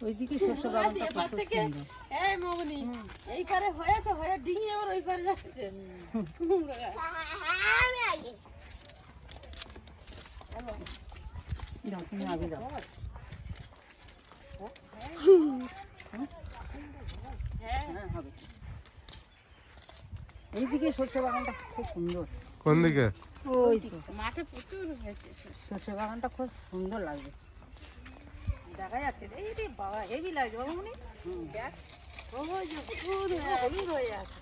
ওইদিকে শস্য বাগানটা এপার থেকে এই মামনি এই পারে হয়েছে হয়ে ডিঙি আবার ওই পারে যাচ্ছে কুমড়ো গাছ। দাও, তুমি আগে দাও। হ্যাঁ, হবে। এইদিকে শস্য বাগানটা খুব সুন্দর। কোন দিকে? ওই তো মাঠে প্রচুর হয়েছে শস্য বাগানটা খুব সুন্দর লাগবে। দেখা যাচ্ছে এই রে বাবা হেভি লাগছে বাবুমনি দেখ ওই যে হলুদ হয়ে আছে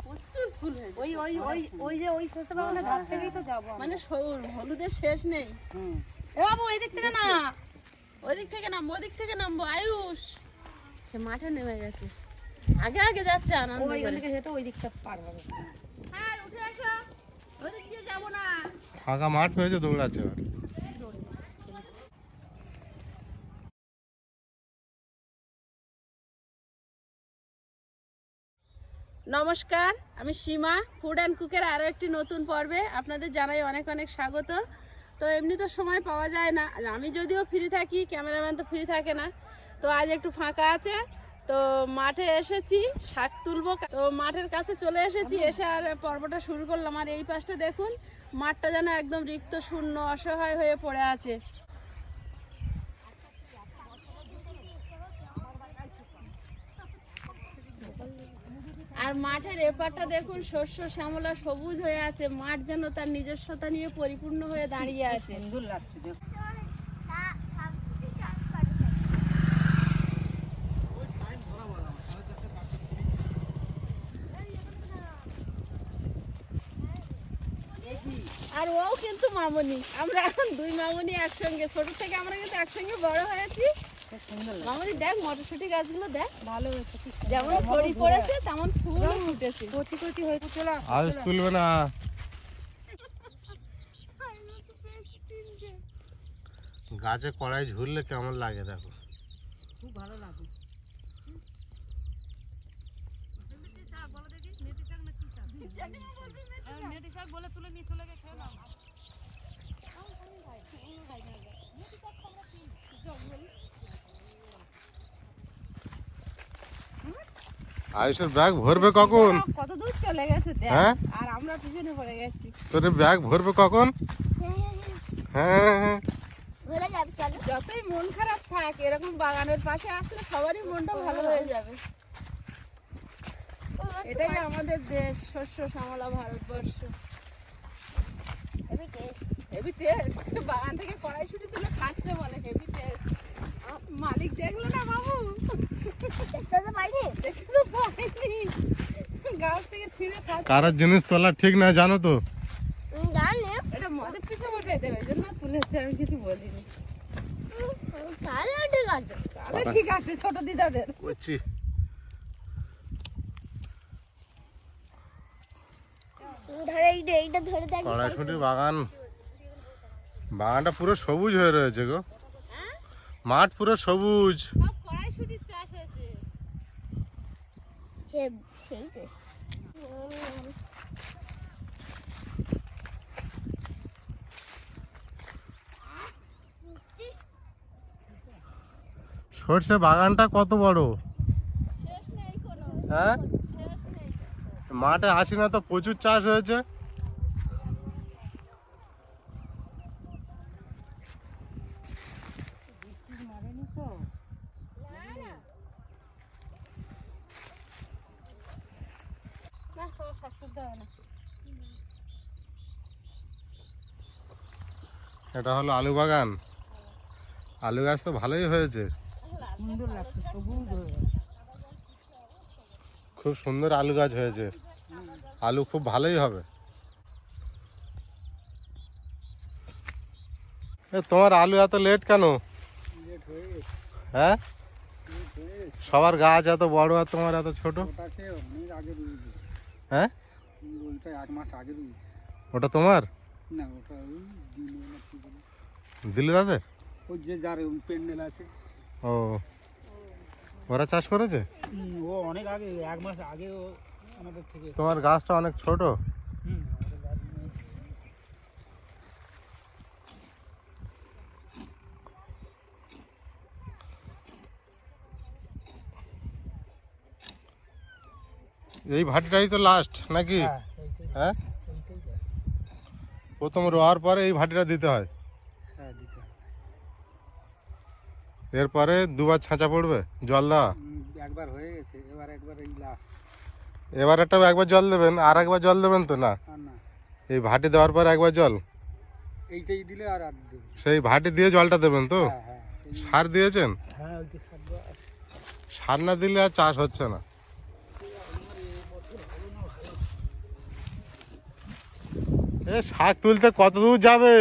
প্রচুর ফুল হয়েছে ওই ওই ওই ওই যে ওই শস্য বাগানের ধার থেকেই তো যাবো আমরা। মানে হলুদের শেষ নেই। হুম। এ বাবু এই দিক থেকে না ওই দিক থেকে নামবো ওই দিক থেকে নামবো আয়ুষ সে মাঠে নেমে গেছে আগে আগে যাচ্ছে আনন্দ ওই করে। দিকে হেঁটে ওই দিকটা পার হবে। হ্যাঁ উঠে আসো ওই দিক দিয়ে যাবো না। ফাঁকা মাঠ হয়েছে, দৌড়াচ্ছে এবার। নমস্কার, আমি সীমা ফুড অ্যান্ড কুকের আরও একটি নতুন পর্বে আপনাদের জানাই অনেক অনেক স্বাগত। তো এমনি তো সময় পাওয়া যায় না, আর আমি যদিও ফ্রি থাকি ক্যামেরাম্যান তো ফ্রি থাকে না। তো আজ একটু ফাঁকা আছে, তো মাঠে এসেছি শাক তুলবো। তো মাঠের কাছে চলে এসেছি, এসে আর পর্বটা শুরু করলাম। আর এই পাশটা দেখুন, মাঠটা যেন একদম রিক্ত শূন্য অসহায় হয়ে পড়ে আছে। আর মাঠের এপারটা দেখুন শস্য শ্যামলা সবুজ হয়ে আছে, মাঠ যেন তার নিজস্বতা নিয়ে পরিপূর্ণ হয়ে দাঁড়িয়ে আছে। সুন্দর লাগছে দেখো। আর ও কিন্তু মামনি, আমরা এখন দুই মামনি একসঙ্গে, ছোট থেকে আমরা কিন্তু একসঙ্গে বড় হয়েছি। খুব সুন্দর লাগছে। মামনি দেখ মটরশুঁটি গাছগুলো দেখ, ভালো হয়েছে। কি সুন্দর। যেমন ছড়ি পড়েছে তেমন ফুল ফুটেছে। কচি কচি হয়েছে। চলো আজ তুলবে না। গাছে কড়াই ঝুললে কেমন লাগে দেখো। খুব ভালো লাগে। মেথি শাক বলে তুলে নিয়ে চলে গেছে। আয়ুষের ব্যাগ ভরবে কখন? কত দূর চলে গেছে দেখ, হ্যাঁ? আর আমরা পিছনে পড়ে গেছি। তোর ব্যাগ ভরবে কখন? হ্যাঁ হ্যাঁ। যতই মন খারাপ থাক, এরকম বাগানের পাশে আসলে সবারই মনটা ভালো হয়ে যাবে। এটাই আমাদের দেশ, শস্য শ্যামলা ভারতবর্ষ। হেভি টেস্ট, বাগান থেকে কড়াইশুঁটি তুলে খাচ্ছে বলে হেভি টেস্ট। মালিক দেখলো না বাবু, দেখতে তো পাইনি, গাছ থেকে ছিঁড়ে খাচ্ছে। কারোর জিনিস তোলা ঠিক না, জানো তো। এটা মদের পিছনে বসে এদের, ওই জন্য তুলেছে, আমি কিছু বলিনি। তাহলে ঠিক আছে, ছোট দিদাদের। বুঝছি। কড়াইশুঁটির বাগান, বাগানটা পুরো সবুজ হয়ে রয়েছে গো। মাঠ পুরো সবুজ। সব কড়াইশুঁটির চাষ হয়েছে। সর্ষে বাগানটা কত বড়, শেষ নেই কোনো, হ্যাঁ? শেষ নেই। মাঠে আসি না তো প্রচুর চাষ হয়েছে। মারেনি তো। না তোমার শাক তুলতে হবে না। এটা হলো আলু বাগান। আলু গাছ তো ভালোই হয়েছে, সুন্দর লাগছে সবুজ হয়ে। খুব সুন্দর আলু গাছ হয়েছে। আলু খুব ভালোই হবে। তোমার আলু এত লেট কেন? হ্যাঁ, সবার গাছ এত বড় আর তোমার এত ছোট। হ্যাঁ, ওটা তোমার? দিলে দাদা ওই যে যার প্যান্ডেল আছে, ও, ওরা চাষ করেছে। ও অনেক আগে, 1 মাস আগে ও আমাদের থেকে। তোমার গাছটা অনেক ছোট। আমাদের গাছ এই ভাটিটাই তো লাস্ট নাকি? হ্যাঁ এইটাই হ্যাঁ, এইটাই দেয়। প্রথম রোয়ার পরে এই ভাটিটা দিতে হয়, হ্যাঁ দিতে হবে। এরপরে দুবার ছাঁচা পড়বে জল দেওয়া। একবার হয়ে গেছে, এবার একবার এই লাস্ট। এবার একবার জল দেবেন, আর একবার জল দেবেন তো না? আর না, এই ভাটি দেওয়ার পর একবার জল, এইটাই দিলে আর আর দেবে। সেই ভাটি দিয়ে জলটা দেবেন তো? হ্যাঁ হ্যাঁ সার দিয়েছেন? হ্যাঁ ওই তো সার দেওয়া আছে। সার না দিলে আর চাষ হচ্ছে না। এ শাক তুলতে কত দূর যাবে?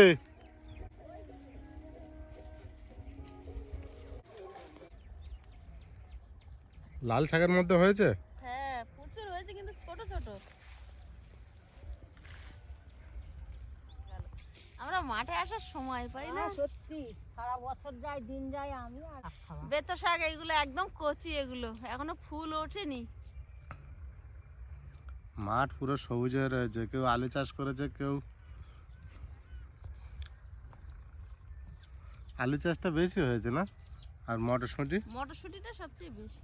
লাল শাকের মধ্যে হয়েছে? হ্যাঁ প্রচুর হয়েছে কিন্তু ছোট ছোট। আমরা মাঠে আসার সময় পাই না। সত্যি সারা বছর যায় দিন যায় আমি আর খাওয়া। বেতো শাক এগুলো একদম কচি, এগুলো এখনো ফুল ওঠেনি। মাঠ পুরো সবুজ হয়ে রয়েছে, কেউ আলু চাষ করেছে, কেউ আলু চাষটা বেশি হয়েছে না? আর মটরশুঁটি, মটরশুঁটিটা সবচেয়ে বেশি।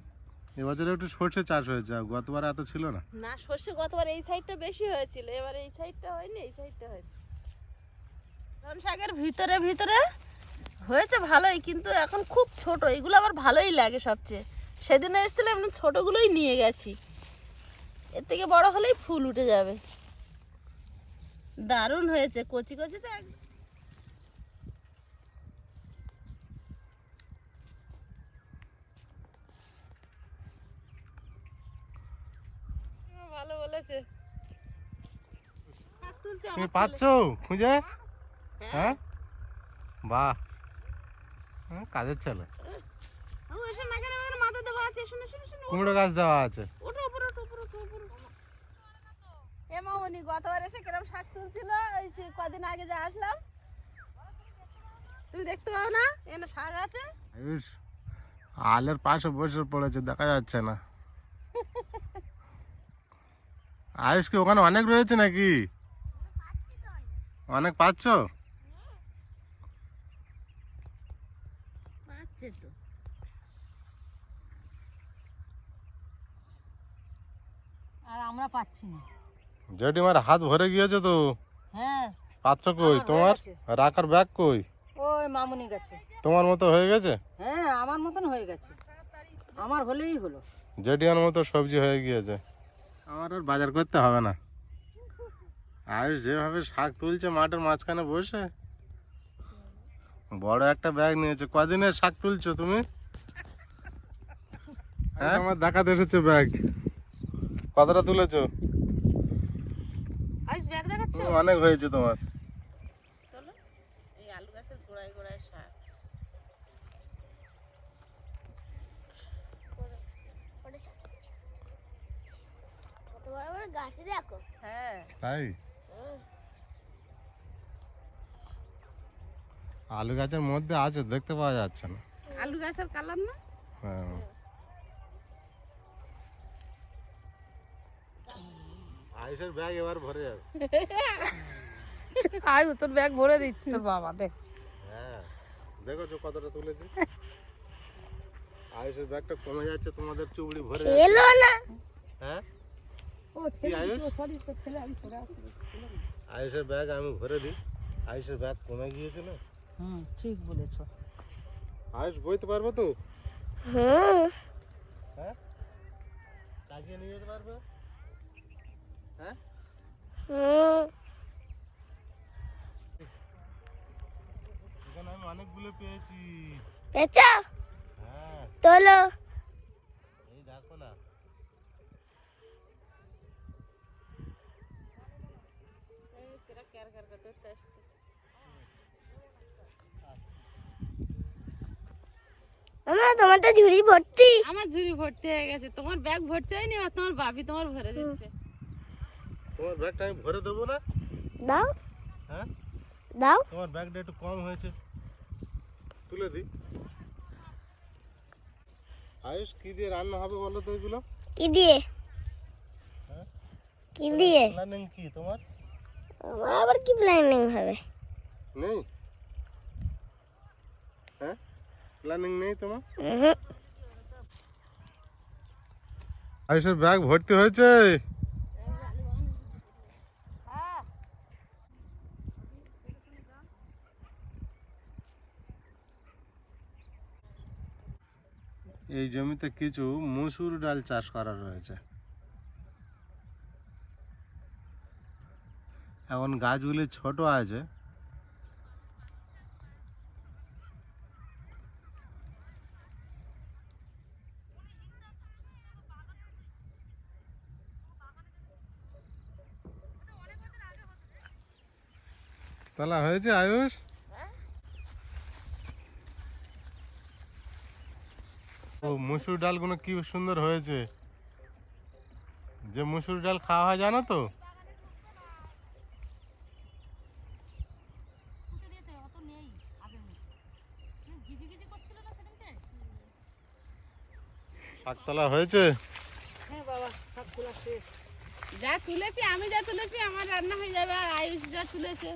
এবছরে একটু সর্ষে চাষ হয়েছে, আর গতবার এত ছিল না। না সর্ষে গতবার এই সাইডটা বেশি হয়েছিল, এবার এই সাইডটা হয়নি, এই সাইডটা হয়েছে। ধন শাকের ভিতরে ভিতরে হয়েছে ভালোই, কিন্তু এখন খুব ছোট। এগুলো আবার ভালোই লাগে সবচেয়ে। সেদিন এসেছিলাম এমনি ছোটগুলোই নিয়ে গেছি, এর থেকে বড় হলেই ফুল উঠে যাবে। দারুণ হয়েছে, কচি কচি তো ভালো বলেছে। শাক তুলছে তুমি আমার পাচ্ছ খুঁজে? হ্যাঁ, বাহ, হ্যাঁ, কাজের ছেলে। ও এসে না কেন, আমার মাথা দেওয়া আছে। শুনে শুনে শুনে কুমড়ো গাছ দেওয়া আছে। ওঠো উপরে, ওঠো উপরে, ওঠো উপরে। এ মামনি গতবার এসে কিরম শাক তুলছিল, এই সে কদিন আগে যে আসলাম, তুমি দেখতে পাও না এখানে শাক আছে। আয়ুষ আলের পাশে বসে পড়েছে, দেখা যাচ্ছে না। আয়ুষ কি ওখানে অনেক রয়েছে নাকি? অনেক পাচ্ছ? পাচ্ছে তো। আর আমরা পাচ্ছি না। জেঠিমার হাত ভরে গিয়েছে তো। হ্যাঁ পাত্র কই তোমার? রাখার ব্যাগ কই? ওই মামুনি গেছে। তোমার মতো হয়ে গেছে? হ্যাঁ আমার মতন হয়ে গেছে, আমার হলেই হলো। জেঠিমার মতো সবজি হয়ে গিয়েছে। আমার আর বাজার করতে হবে না। আয়ুষ যেভাবে শাক তুলছে মাঠের মাঝখানে বসে, বড় একটা ব্যাগ নিয়েছে। কদিনের শাক তুলছো তুমি? হ্যাঁ, আমার দেখাতে এসেছে ব্যাগ। কতটা তুলেছো? আজ ব্যাগ দেখাচ্ছ? অনেক হয়েছে তোমার। চলো, এই আলু গাছের গোড়ায় গোড়ায় শাক। কত বড় বড় গাছ দেখো। হ্যাঁ তাই আলু গাছের মধ্যে আছে, দেখতে পাওয়া যাচ্ছে না। আলু গাছের কালার না। হ্যাঁ, আয়ুষের ব্যাগ এবার ভরে যাবে। আয় তোর ব্যাগ ভরে দিচ্ছি তোর বাবা, দেখ। হ্যাঁ, দেখো কতটা তুলেছে। আয়ুষের ব্যাগটা কমে যাচ্ছে, তোমাদের চুবড়ি ভরে যাচ্ছে। এলো না। হ্যাঁ, ও কি আয়ুষ? সরি তোর ছেলে আমি সরে আসছি। আয়ুষের ব্যাগ আমি ভরে দিই। আয়ুষের ব্যাগ কমে গিয়েছে না। ঠিক বলেছো। আয়ুষ বইতে পারবে তো? হুম। হ্যাঁ, চাগিয়ে নিয়ে যেতে পারবে? হ্যাঁ, হুম। এখানে আমি অনেকগুলো পেয়েছি। পেঁচা হ্যাঁ, তোলো। এই দেখো না। আমার তোমার তো ঝুড়ি ভর্তি। আমার ঝুড়ি ভর্তি হয়ে গেছে, তোমার ব্যাগ ভর্তি হয়নি, আর তোমার বাবি তোমার ভরে দিচ্ছে। তোমার ব্যাগটা আমি ভরে দেবো না? দাও হ্যাঁ, দাও। তোমার ব্যাগটা একটু কম হয়েছে, তুলে দিই। আয়ুষ কি দিয়ে রান্না হবে বলো তো এগুলো? কি দিয়ে? হ্যাঁ? কি দিয়ে? প্ল্যানিং কি তোমার? আমার আবার কি প্ল্যানিং হবে? নেই? হ্যাঁ, প্ল্যানিং নেই তোমার? হুম। আয়ুষের ব্যাগ ভর্তি হয়েছে। এই জমিতে কিছু মসুর ডাল চাষ করা রয়েছে। এখন গাছগুলি ছোট আছে, তলা হয়েছে আয়ুষ। ও মসুর ডালগুলো কি সুন্দর হয়েছে। যে মসুর ডাল খাওয়া হয় জানো তো? শাকতলা হয়েছে। হ্যাঁ বাবা, সব খোলা শেষ। যা তুলেছি আমি, যা তুলেছি আমার রান্না হয়ে যাবে, আর আয়ুষ যা তুলেছে।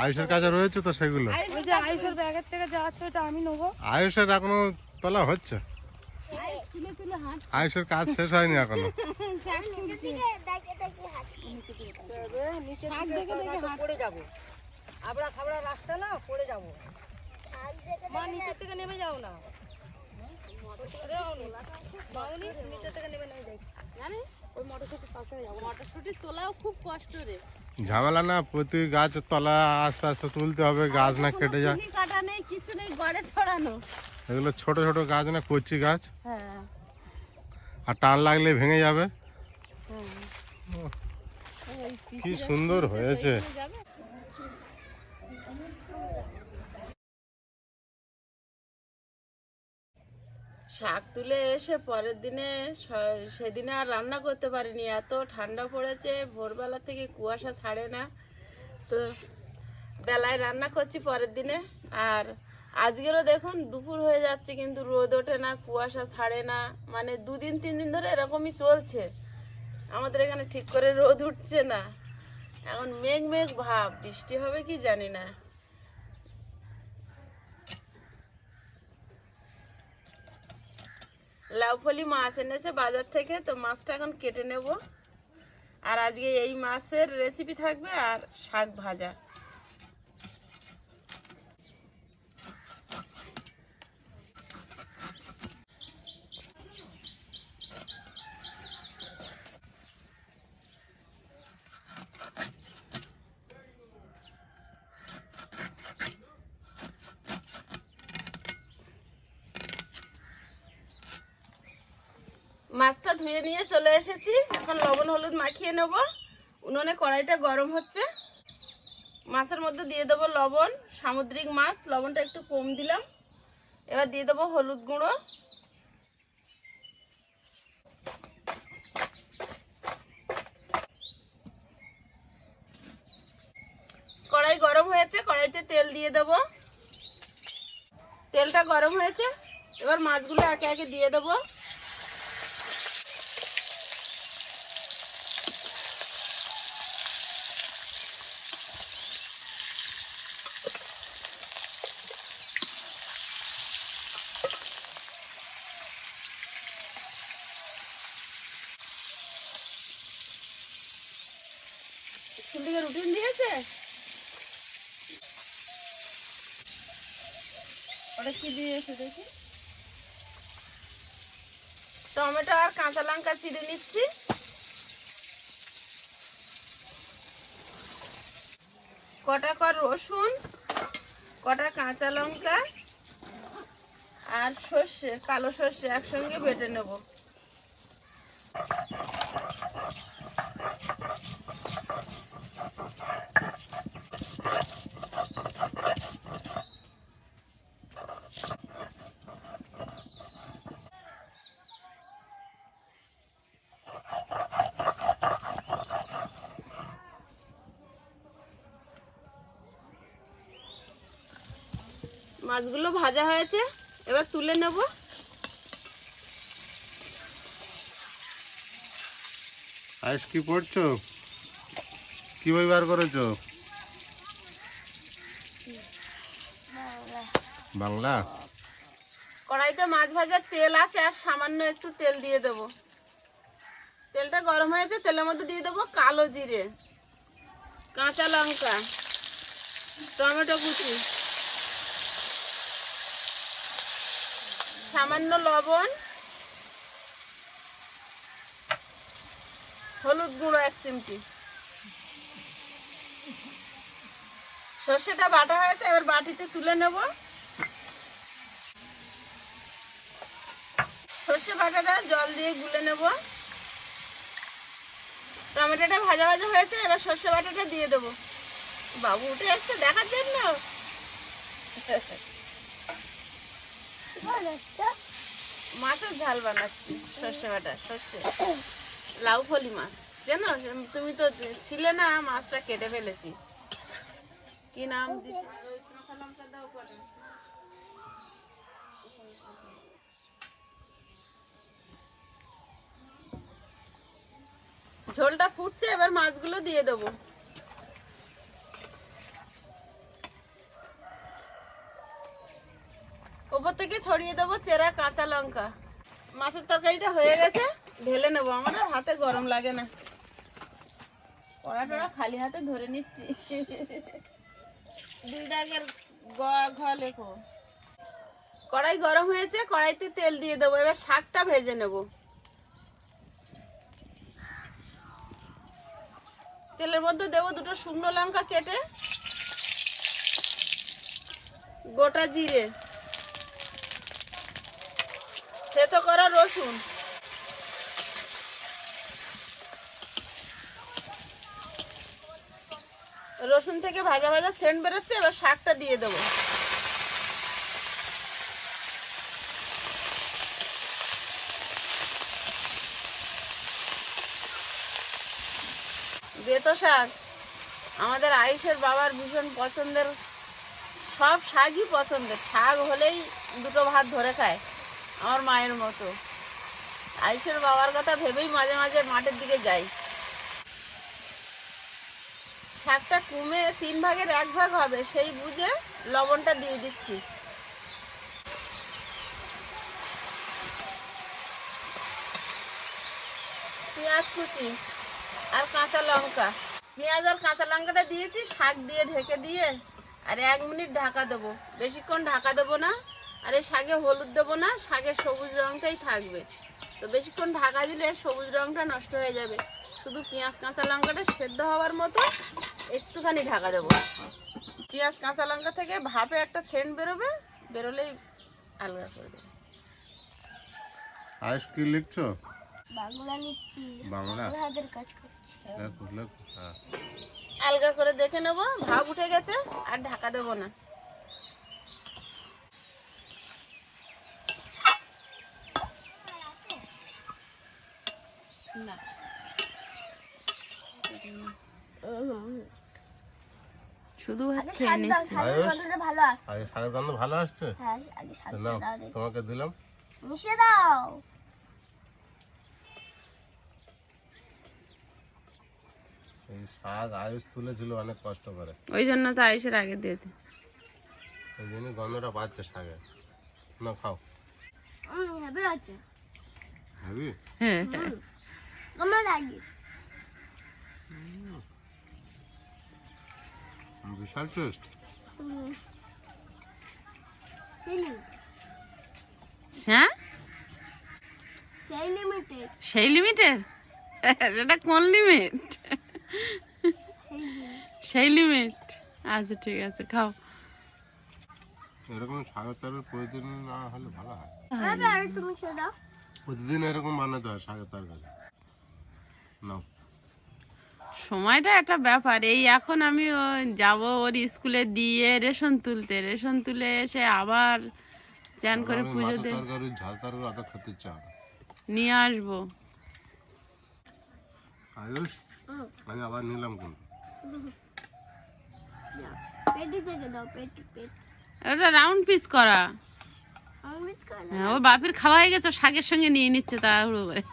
আয়ুষের কাছে রয়েছে তো সেগুলো। ওই যে আয়ুষের ব্যাগের থেকে যা আছে ওটা আমি নেবো। আয়ুষের এখনো তলা হচ্ছে, আয়ুষ তুলে তুলে হাঁট। আয়ুষের কাজ শেষ হয়নি এখনো। শাক তুলছে। তবে নিচে শাক থেকে দেখে দেখে তো হাঁট। পড়ে যাবো, আবড়া খাবড়া রাস্তা না, পড়ে যাবো। মা নিচে থেকে নেমে যাও না, নিচে থেকে নেমে নেমে যাই। জানিস ওই মটরশুটির পাশে যাবো। মটরশুঁটি তোলাও খুব কষ্ট রে। ঝামেলা না, প্রতি গাছের তলা আস্তে আস্তে তুলতে হবে, গাছ না কেটে যায়। কুলি কাটা নেই, কিছু নেই, গড়ে ছড়ানো। এগুলো ছোট ছোট গাছ না, কচি গাছ, হ্যাঁ আর টান লাগলে ভেঙে যাবে। হ্যাঁ। কি সুন্দর হয়েছে। যাবে। শাক তুলে এসে পরের দিনে সেদিনে আর রান্না করতে পারিনি, এত ঠান্ডা পড়েছে, ভোরবেলা থেকে কুয়াশা ছাড়ে না। তো বেলায় রান্না করছি পরের দিনে, আর আজকেরও দেখুন দুপুর হয়ে যাচ্ছে কিন্তু রোদ ওঠে না, কুয়াশা ছাড়ে না, মানে 2-3 দিন ধরে এরকমই চলছে। আমাদের এখানে ঠিক করে রোদ উঠছে না, এখন মেঘ মেঘ ভাব, বৃষ্টি হবে কি জানি না। লাউফলি মাছ এনেছে বাজার থেকে, তো মাছটা এখন কেটে নেব। আর আজকে এই মাছের রেসিপি থাকবে, আর শাক ভাজা। মাছটা ধুয়ে নিয়ে চলে এসেছি, এখন লবণ হলুদ মাখিয়ে নেব। উনুনে কড়াইটা গরম হচ্ছে, মাছের মধ্যে দিয়ে দেবো লবণ। সামুদ্রিক মাছ, লবণটা একটু কম দিলাম। এবার দিয়ে দেবো হলুদ গুঁড়ো, কড়াই গরম হয়েছে, কড়াইতে তেল দিয়ে দেবো। তেলটা গরম হয়েছে, এবার মাছগুলো একে একে দিয়ে দেবো। স্কুল থেকে রুটিন দিয়েছে, ওটা কি দিয়েছে দেখি। টমেটো আর কাঁচা লঙ্কা চিড়ে নিচ্ছি। কটা কর রসুন, কটা কাঁচা লঙ্কা আর সর্ষে, কালো সর্ষে একসঙ্গে বেটে নেব। মাছগুলো ভাজা হয়েছে, এবার তুলে নেব। আয়ুষ কি পড়ছো? কি বই বার করেছো? বাংলা। কড়াইতে মাছ ভাজার তেল আছে, আর সামান্য একটু তেল দিয়ে দেবো। তেলটা গরম হয়েছে, তেলের মধ্যে দিয়ে দেবো কালো জিরে, কাঁচা লঙ্কা, টমেটো কুচি, সামান্য লবণ, হলুদ গুঁড়ো 1 চিমটি। সর্ষেটা বাটা হয়েছে, এবার বাটিতে তুলে নেব। সর্ষে বাটাটা জল দিয়ে গুলে নেব। টমেটোটা ভাজা ভাজা হয়েছে, এবার সর্ষে বাটাটা দিয়ে দেবো। বাবু উঠে আসছে দেখার জন্য। মাছের ঝাল বানাচ্ছি, সর্ষে বাটা, সর্ষে লাউ ফলি মাছ। জানো তুমি তো ছিলে না, মাছটা কেটে ফেলেছি। কি নাম দিতে? ঝোলটা ফুটছে, এবার মাছগুলো দিয়ে দেবো। ওপর থেকে ছড়িয়ে দেবো চেরা কাঁচা লঙ্কা। মাছের তরকারিটা হয়ে গেছে, ঢেলে নেবো। আমার আর হাতে গরম লাগে না, কড়া খালি হাতে ধরে নিচ্ছি। 2 দাগের লেখো। কড়াই গরম হয়েছে, কড়াইতে তেল দিয়ে দেবো। এবার শাকটা ভেজে নেব। তেলের মধ্যে দেবো 2টো শুকনো লঙ্কা কেটে, গোটা জিরে, থেতো করা রসুন, রসুন থেকে ভাজা ভাজা সেন্ট বেরোচ্ছে। এবার শাকটা দিয়ে দেবো। বেতো শাক আমাদের আয়ুষের বাবার ভীষণ পছন্দের, সব শাকই পছন্দের। শাক হলেই 2টো ভাত ধরে খায়, আমার মায়ের মতো। আয়ুষের বাবার কথা ভেবেই মাঝে মাঝে মাঠের দিকে যাই। শাকটা কমে 3 ভাগের 1 ভাগ হবে, সেই বুঝে লবণটা দিয়ে দিচ্ছি। পেঁয়াজ কুচি আর কাঁচা লঙ্কা, পেঁয়াজ আর কাঁচা লঙ্কাটা দিয়েছি। শাক দিয়ে ঢেকে দিয়ে আর 1 মিনিট ঢাকা দেবো। বেশিক্ষণ ঢাকা দেবো না। আর এই শাকে হলুদ দেবো না, শাকের সবুজ রঙটাই থাকবে। তো বেশিক্ষণ ঢাকা দিলে সবুজ রঙটা নষ্ট হয়ে যাবে। শুধু পেঁয়াজ কাঁচা লঙ্কাটা সেদ্ধ হওয়ার মতো একটুখানি ঢাকা দেবো। পেঁয়াজ কাঁচা লঙ্কা থেকে ভাপে একটা সেন্ট বেরোবে, বেরোলেই আলগা করে দেবো। আয়ুষ কি লিখছো? বাংলা লিখছি, বাংলা হাতের কাজ করছি। লেখো লেখো। হ্যাঁ, আলগা করে দেখে নেবো, ভাপ উঠে গেছে, আর ঢাকা দেবো না। না শুধু খেয়ে নিচ্ছি। ভালো আসছে। আগে শাকের গন্ধ ভালো আসছে। হ্যাঁ, আগে স্বাদ নাও, দাও দেখি। তোমাকে দিলাম। মিশিয়ে দাও। এই শাক আয়ুষ তুলেছিল অনেক কষ্ট করে, ওই জন্য তো আয়ুষের আগে দিয়ে দিই। ওই জন্য গন্ধটা পাচ্ছে শাকে। না খাও। হবে আছে। খাবি? হ্যাঁ আমার আগে বিশাল টেস্ট। হ্যাঁ, সেই লিমিটেড। সেই লিমিটের? এটা কোন লিমিট? সেই লিমিট। আচ্ছা ঠিক আছে, খাও। এরকম শাকের তরকারি প্রতিদিন না হলে ভালো হয়। হবে আর একটু মিশিয়ে দাও। প্রতিদিন এরকম বানাতে হয় শাকের তরকারি। নাও। সময়টা একটা ব্যাপার। এই এখন আমি যাব ওর স্কুলে দিয়ে রেশন তুলতে, রেশন তুলে এসে আবার চান করে আমি পুজো মাছের দিয়ে তরকারি ঝাল তরকারি অত খেতে ইচ্ছা হয় না। নিয়ে আসবো। আয়ুষ আমি আবার নিলাম কিন্তু। পেটি থেকে দাও, পেটি পেটি। ওটা রাউন্ড পিস করা। অমৃত কর। হ্যাঁ, ও বাপের খাওয়া হয়ে গেছে, শাকের সঙ্গে নিয়ে নিচ্ছে তাড়াহুড়ো করে।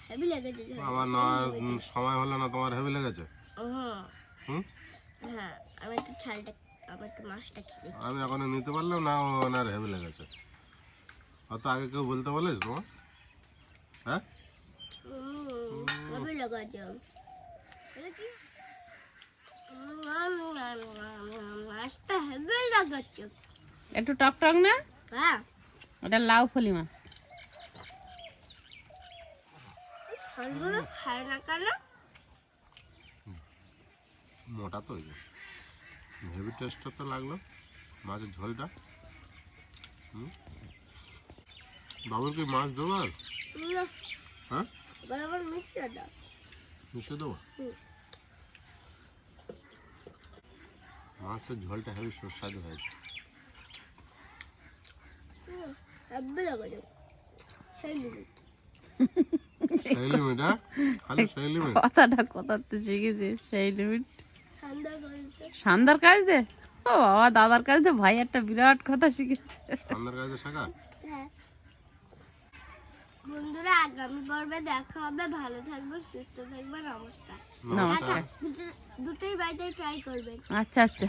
হেভি লেগেছে। আমার নেওয়ার সময় হলো না, তোমার হেভি লেগেছে? হ্যাঁ, হুম? হ্যাঁ, আমি একটু ছালটা আমার একটু মাছটা খেয়ে আমি এখনো নিতে পারলাম না, ও ওনার হেভি লেগেছে। অত আগে কেউ বলতে বলেছ তোমার? হ্যাঁ হেভি লেগেছে কি মাছটা হেভি লেগেছে। একটু টক টক না? হ্যাঁ ওটা লাউ ফলি মাছ। সবগুলো খায় না কেন? মোটা তো হেভি টেস্টটা তো লাগলো মাছের ঝোলটা। বাবুর কি মাছ দেবো আর? না, হ্যাঁ এবার আবার মিশিয়ে দাও। মিশে দেবো। মাছের ঝোলটা হেভি সুস্বাদু হয়েছে। হেভি লেগেছে সেই লিমিট। সেই লিমিট? হ্যাঁ খালি সেই লিমিট? কথাটা কোথাতে শিখেছিস সেই লিমিট? ঠান্ডা করেছে সান্দার কাজ দে। ও বাবা, দাদার কাছ দিয়ে ভাই একটা বিরাট কথা শিখেছে। আমাদের কাছে শেখা। হ্যাঁ বন্ধুরা, আগামী পর্বে দেখা হবে। ভালো থাকবেন, সুস্থ থাকবেন, নমস্কার। নমস্কার। দুটোই বাড়িতে ট্রাই করবেন। আচ্ছা আচ্ছা।